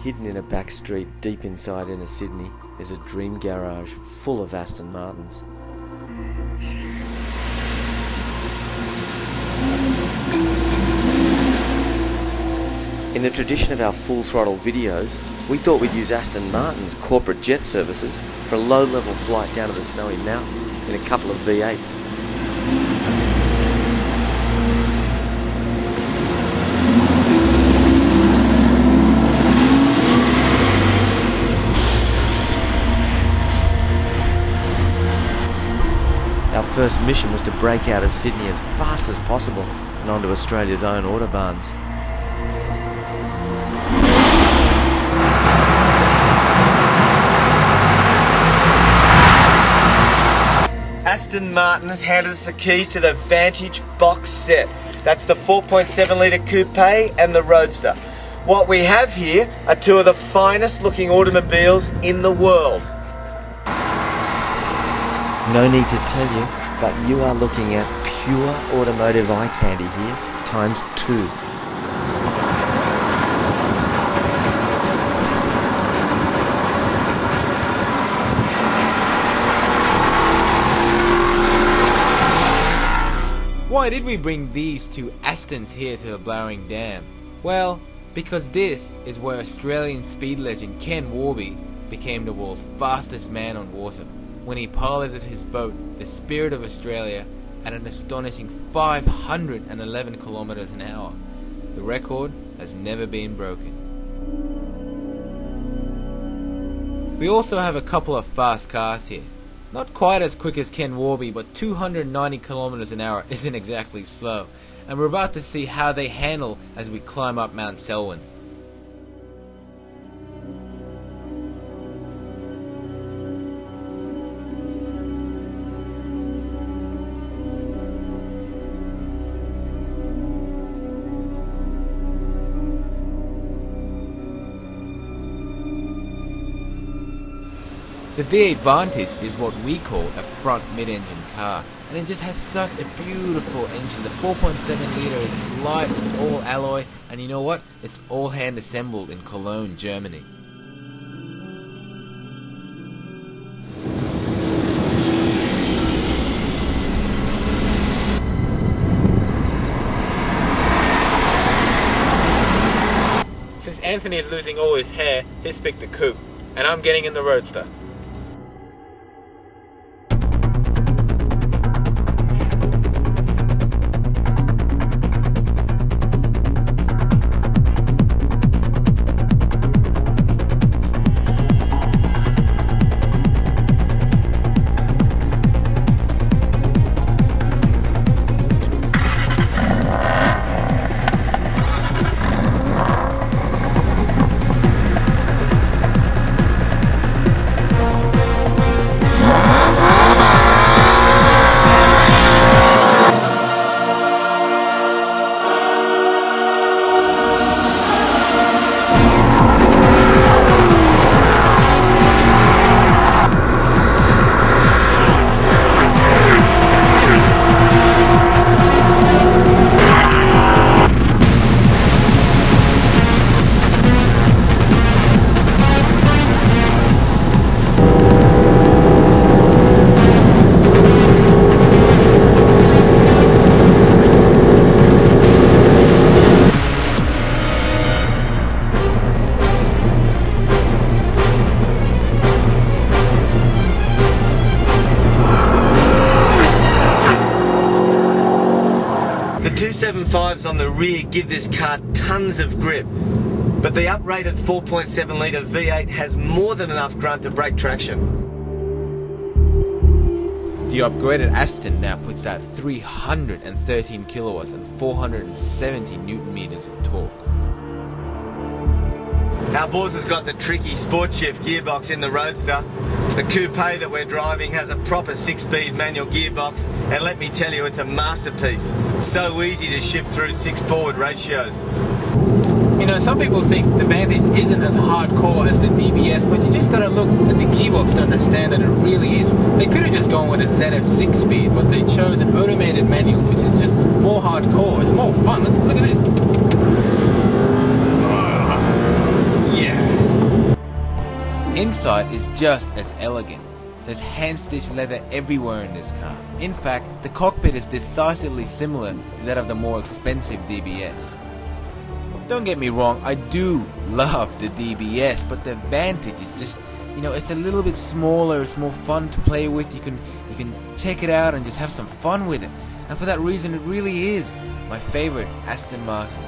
Hidden in a back street deep inside inner Sydney is a dream garage full of Aston Martins. In the tradition of our full throttle videos, we thought we'd use Aston Martin's corporate jet services for a low-level flight down to the snowy mountains in a couple of V8s. Our first mission was to break out of Sydney as fast as possible and onto Australia's own autobahns. Aston Martin has handed us the keys to the Vantage box set. That's the 4.7 litre coupe and the Roadster. What we have here are two of the finest looking automobiles in the world. No need to tell you, but you are looking at pure automotive eye candy here, times 2. Why did we bring these two Astons here to the Blowering Dam? Well, because this is where Australian speed legend Ken Warby became the world's fastest man on water, when he piloted his boat, the Spirit of Australia, at an astonishing 511 kilometers an hour. The record has never been broken. We also have a couple of fast cars here. Not quite as quick as Ken Warby, but 290 kilometers an hour isn't exactly slow, and we're about to see how they handle as we climb up Mount Selwyn. The V8 Vantage is what we call a front mid-engine car, and it just has such a beautiful engine. The 4.7 litre, it's light, it's all alloy, and you know what? It's all hand assembled in Cologne, Germany. Since Anthony is losing all his hair, he's picked the coupe, and I'm getting in the Roadster. The 275s on the rear give this car tons of grip, but the uprated 4.7 litre V8 has more than enough grunt to break traction. The upgraded Aston now puts out 313 kilowatts and 470 newton meters of torque. Our boss has got the tricky sport shift gearbox in the Roadster. The coupe that we're driving has a proper 6-speed manual gearbox, and let me tell you, it's a masterpiece. So easy to shift through 6 forward ratios. You know, some people think the Vantage isn't as hardcore as the DBS, but you just gotta look at the gearbox to understand that it really is. They could have just gone with a ZF 6-speed, but they chose an automated manual, which is just more hardcore. It's more fun. Look at this. Yeah. inside is just as elegant. There's hand-stitched leather everywhere in this car. In fact, the cockpit is decisively similar to that of the more expensive DBS. Don't get me wrong, I do love the DBS, but the Vantage is just, it's a little bit smaller, it's more fun to play with, you can check it out and just have some fun with it. And for that reason, it really is my favorite Aston Martin.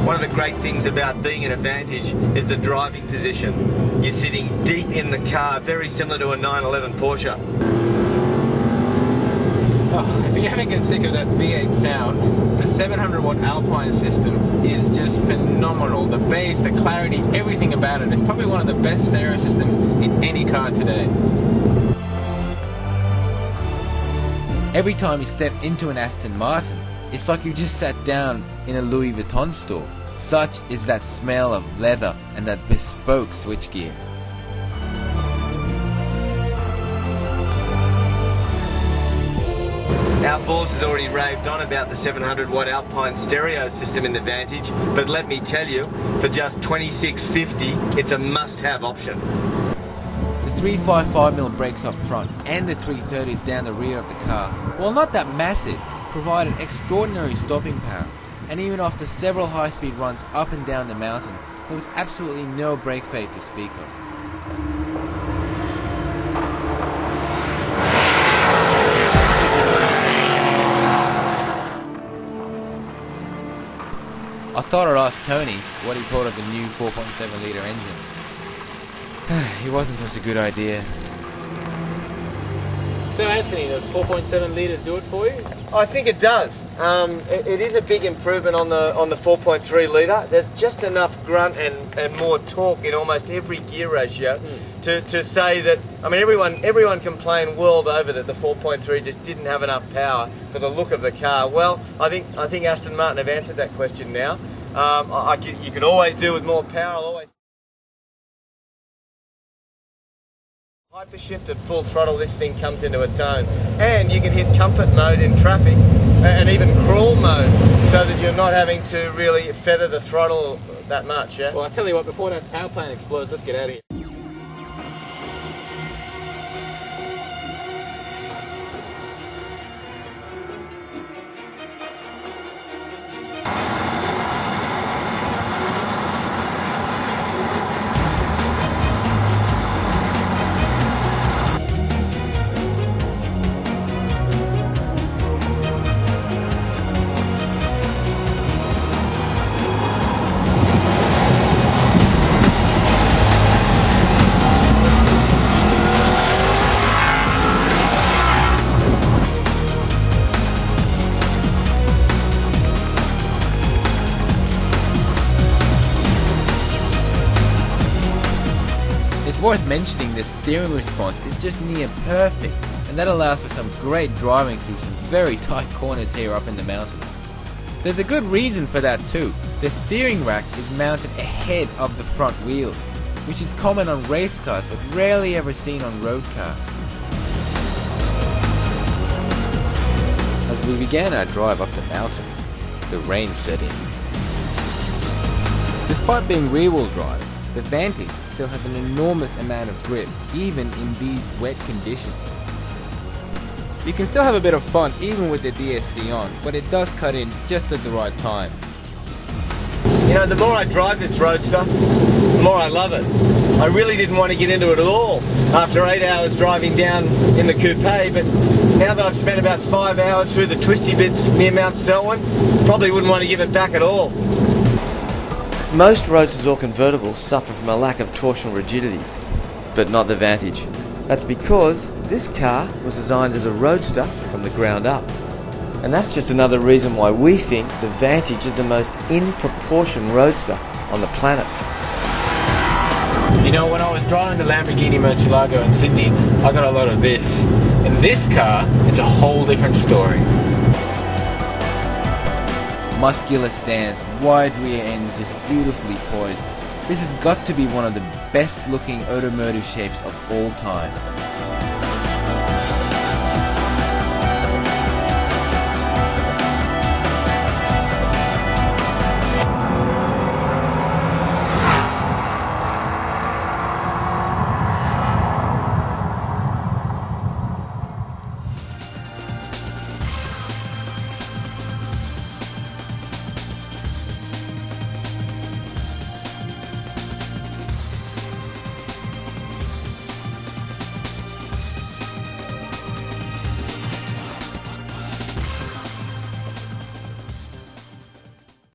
One of the great things about being in a Vantage is the driving position. You're sitting deep in the car, very similar to a 911 Porsche. Oh, if you haven't get sick of that V8 sound, the 700 watt Alpine system is just phenomenal. The bass, the clarity, everything about it. It's probably one of the best stereo systems in any car today. Every time you step into an Aston Martin, it's like you just sat down in a Louis Vuitton store. Such is that smell of leather and that bespoke switchgear. Our boss has already raved on about the 700 watt Alpine stereo system in the Vantage, but let me tell you, for just $26.50, it's a must-have option. The 355mm brakes up front and the 330s down the rear of the car, while not that massive, provided extraordinary stopping power, and even after several high-speed runs up and down the mountain, there was absolutely no brake fade to speak of. I thought I'd ask Tony what he thought of the new 4.7 litre engine. It wasn't such a good idea. So Anthony, does 4.7 litres do it for you? I think it does. It is a big improvement on the 4.3 litre. There's just enough grunt and more torque in almost every gear ratio to say that. I mean, everyone complained world over that the 4.3 just didn't have enough power for the look of the car. Well, I think Aston Martin have answered that question now. You can always do with more power. I'll always. Hypershift at full throttle, this thing comes into its own, and you can hit comfort mode in traffic and even crawl mode, so that you're not having to really feather the throttle that much. Yeah. Well, I tell you what, before that power plant explodes, let's get out of here. It's worth mentioning the steering response is just near perfect, and that allows for some great driving through some very tight corners here up in the mountain. There's a good reason for that too. The steering rack is mounted ahead of the front wheels, which is common on race cars but rarely ever seen on road cars. As we began our drive up the mountain, the rain set in. Despite being rear-wheel drive, the Vantage still has an enormous amount of grip, even in these wet conditions. You can still have a bit of fun even with the DSC on, but it does cut in just at the right time. You know, the more I drive this Roadster, the more I love it. I really didn't want to get into it at all after 8 hours driving down in the coupe, but now that I've spent about 5 hours through the twisty bits near Mount Selwyn, probably wouldn't want to give it back at all. Most Roadsters or convertibles suffer from a lack of torsional rigidity, but not the Vantage. That's because this car was designed as a Roadster from the ground up. And that's just another reason why we think the Vantage is the most in-proportion Roadster on the planet. You know, when I was driving the Lamborghini Murcielago in Sydney, I got a lot of this. In this car, it's a whole different story. Muscular stance, wide rear end, just beautifully poised. This has got to be one of the best looking automotive shapes of all time.